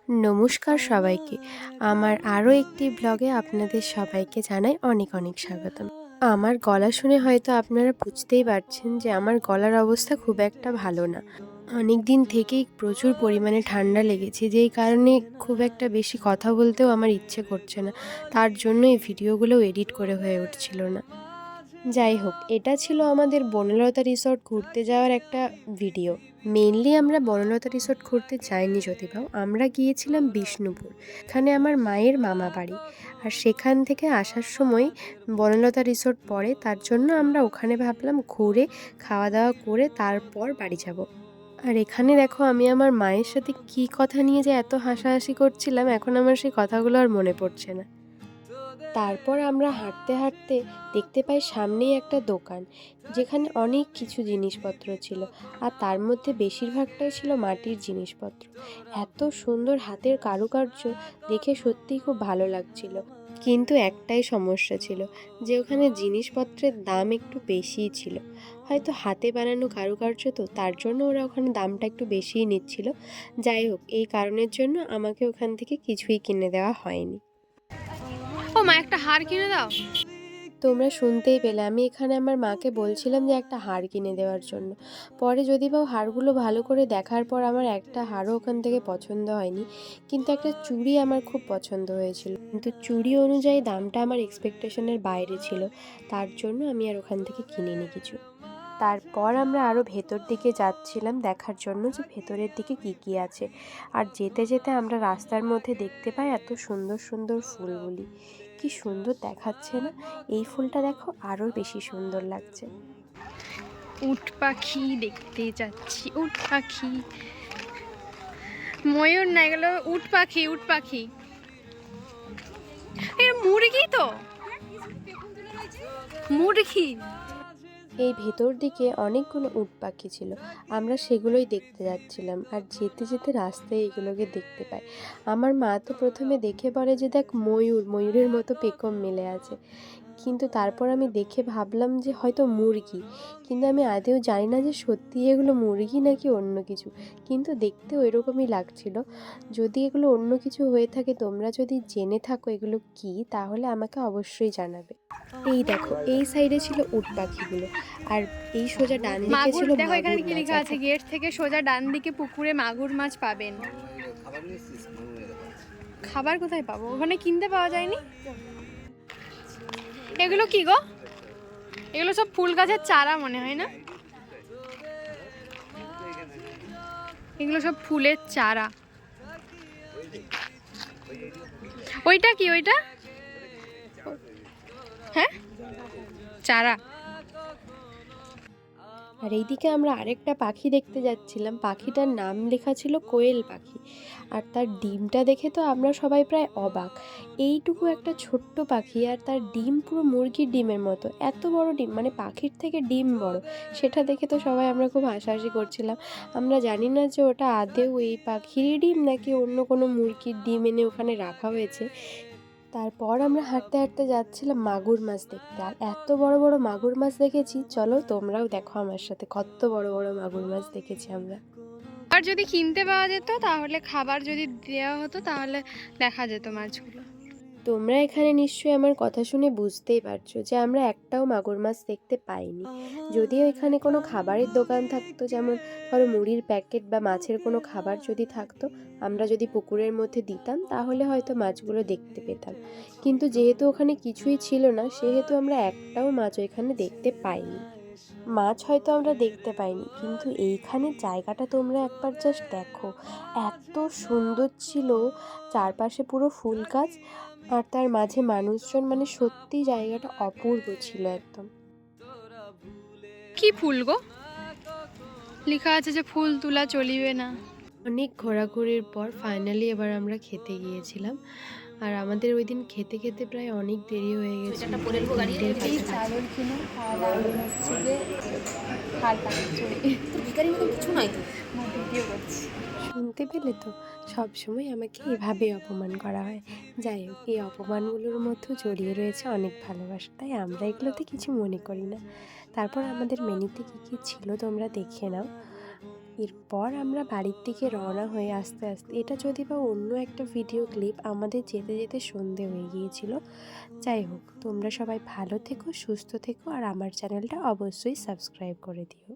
নমস্কার সবাইকে। আমার আরও একটি ব্লগে আপনাদের সবাইকে জানাই অনেক অনেক স্বাগতম। আমার গলা শুনে হয়তো আপনারা বুঝতেই পারছেন যে আমার গলার অবস্থা খুব একটা ভালো না। অনেক দিন থেকেই প্রচুর পরিমাণে ঠান্ডা লেগেছে, যেই কারণে খুব একটা বেশি কথা বলতেও আমার ইচ্ছে করছে না। তার জন্য এই ভিডিওগুলোও এডিট করে হয়ে উঠছিল না। যাই হোক, এটা ছিল আমাদের বনলতা রিসর্ট ঘুরতে যাওয়ার একটা ভিডিও। মেনলি আমরা বনলতা রিসর্ট ঘুরতে যাইনি যদিবাও, আমরা গিয়েছিলাম বিষ্ণুপুর। এখানে আমার মায়ের মামা বাড়ি, আর সেখান থেকে আসার সময় বনলতা রিসর্ট পড়ে, তার জন্য আমরা ওখানে ভাবলাম ঘুরে খাওয়া দাওয়া করে তারপর বাড়ি যাব। আর এখানে দেখো, আমি আমার মায়ের সাথে কি কথা নিয়ে যে এত হাসাহাসি করছিলাম, এখন আমার সেই কথাগুলো আর মনে পড়ছে না। তারপর আমরা হাঁটতে হাঁটতে দেখতে পাই সামনেই একটা দোকান, যেখানে অনেক কিছু জিনিসপত্র ছিল, আর তার মধ্যে বেশিরভাগটাই ছিল মাটির জিনিসপত্র। এত সুন্দর হাতের কারুকার্য দেখে সত্যিই খুব ভালো লাগছিল। কিন্তু একটাই সমস্যা ছিল, যে ওখানে জিনিসপত্রের দাম একটু বেশিই ছিল। হয়তো হাতে বানানো কারুকার্য, তো তার জন্য ওরা ওখানে দামটা একটু বেশিই নিচ্ছিল। যাই হোক, এই কারণের জন্য আমাকে ওখান থেকে কিছুই কিনে দেওয়া হয়নি। ও মা, একটা হার কিনে দাও। তোমরা শুনতেই পেলে, আমি এখানে আমার মাকে বলছিলাম যে একটা হার কিনে দেওয়ার জন্য। পরে যদি বা হারগুলো ভালো করে দেখার পর আমার একটা হারও ওখান থেকে পছন্দ হয়নি, কিন্তু একটা চুড়ি আমার খুব পছন্দ হয়েছিল। কিন্তু চুড়ি অনুযায়ী দামটা আমার এক্সপেকটেশনের বাইরে ছিল, তার জন্য আমি আর ওখান থেকে কিনিনি কিছু। তারপর আমরা আরও ভেতর দিকে যাচ্ছিলাম দেখার জন্য যে ভেতরের দিকে কী কী আছে। আর যেতে যেতে আমরা রাস্তার মধ্যে দেখতে পাই এত সুন্দর সুন্দর ফুলগুলি। কি সুন্দর দেখাচ্ছে না? এই ফুলটা দেখো, আরও বেশি সুন্দর লাগছে। উট পাখি দেখতে যাচ্ছি, উট পাখি, ময়ূর না, এগুলো উট পাখি। উট পাখি, এটা মুরগি তো, মুরগি। এই ভেতর দিকে অনেকগুলো উট পাখি ছিল, আমরা সেগুলোই দেখতে যাচ্ছিলাম। আর যেতে যেতে রাস্তায় এগুলোকে দেখতে পাই। আমার মা তো প্রথমে দেখে বলে যে দেখ, ময়ূরের মতো পেখম মেলে আছে। কিন্তু তারপর আমি দেখে ভাবলাম যে হয়তো মুরগি, কিন্তু আমি আদেও জানি না যে সত্যি এগুলো মুরগি নাকি অন্য কিছু। কিন্তু দেখতে ওইরকমই লাগছিল। যদি এগুলো অন্য কিছু হয়ে থাকে, তোমরা যদি জেনে থাকো এগুলো কি, তাহলে আমাকে অবশ্যই জানাবে। এই দেখো, এই সাইডে ছিল উট পাখিগুলো, আর এই সোজা ডান দিকে মাগুর ছিল দেখো, এখানে মাগুর কি মাছ। লেখা আছে, গেট থেকে সোজা ডান দিকে পুকুরে মাগুর মাছ পাবেন। খাবার কোথায় পাবো? ওখানে কিনতে পাওয়া যায়নি। এগুলো কি গো? এগুলো সব ফুল গাছের চারা মনে হয় না? এগুলো সব ফুলের চারা। ওইটা কি? ওইটা হ্যাঁ, চারা। আর এইদিকে আমরা আরেকটা পাখি দেখতে যাচ্ছিলাম, পাখিটার নাম লেখা ছিল কোয়েল পাখি। আর তার ডিমটা দেখে তো আমরা সবাই প্রায় অবাক। এইটুকু একটা ছোট্ট পাখি, আর তার ডিম পুরো মুরগির ডিমের মতো, এত বড় ডিম, মানে পাখির থেকে ডিম বড়। সেটা দেখে তো সবাই আমরা খুব হাসাহাসি করছিলাম। আমরা জানি না যে ওটা আদেও এই পাখিরই ডিম নাকি অন্য কোনো মুরগির ডিম এনে ওখানে রাখা হয়েছে। তারপর আমরা হাঁটতে হাঁটতে যাচ্ছিলাম মাগুর মাছ দেখতে, আর এত বড় বড় মাগুর মাছ দেখেছি। চলো তোমরাও দেখো আমার সাথে, কত বড় বড় মাগুর মাছ দেখেছি আমরা। আর যদি কিনতে পাওয়া যেত, তাহলে খাবার যদি দেওয়া হতো, তাহলে দেখা যেত মাছগুলো। তোমরা এখানে নিশ্চয়ই আমার কথা শুনে বুঝতেই পারছো যে আমরা একটাও মাগুর মাছ দেখতে পাইনি। যদিও এখানে কোনো খাবারের দোকান থাকতো, যেমন ধরো মুড়ির প্যাকেট বা মাছের কোনো খাবার যদি থাকতো, আমরা যদি পুকুরের মধ্যে দিতাম, তাহলে হয়তো মাছগুলো দেখতে পেতাম। কিন্তু যেহেতু ওখানে কিছুই ছিল না, সেহেতু আমরা একটাও মাছও এখানে দেখতে পাইনি। মাছ হয়তো আমরা দেখতে পাইনি, কিন্তু এইখানে জায়গাটা তোমরা একবার জাস্ট দেখো, এত সুন্দর ছিল। চারপাশে পুরো ফুল গাছ, আর তার মাঝে মানুষজন, মানে সত্যি জায়গাটা অপূর্ব ছিল একদম। কি ফুল গো? লেখা আছে যে ফুল তোলা চলিবে না। অনেক ঘোরাঘুরির পর ফাইনালি এবার আমরা খেতে গিয়েছিলাম। আর আমাদের ওই দিন খেতে খেতে প্রায় অনেক দেরি হয়ে গেছে। চাদর কিনে খাওয়া দাওয়া হচ্ছে যে হাল ভিখারির মতো কিছু নয় তো, ভিডিও করছি। শুনতে পেলে তো, সবসময় আমাকে এভাবে অপমান করা হয়। যাই হোক, এই অপমানগুলোর মধ্যেও জড়িয়ে রয়েছে অনেক ভালোবাসা, তাই আমরা এগুলোতে কিছু মনে করি না। তারপর আমাদের মেনুতে কী কী ছিল তোমরা দেখে নাও। এরপর আমরা বাড়ির দিকে রওনা হয়ে আস্তে আস্তে, এটা যদি বা অন্য একটা ভিডিও ক্লিপ, আমাদের যেতে যেতে সন্ধে হয়ে গিয়েছিল। যাই হোক, তোমরা সবাই ভালো থেকো, সুস্থ থেকো, আর আমার চ্যানেলটা অবশ্যই সাবস্ক্রাইব করে দিও।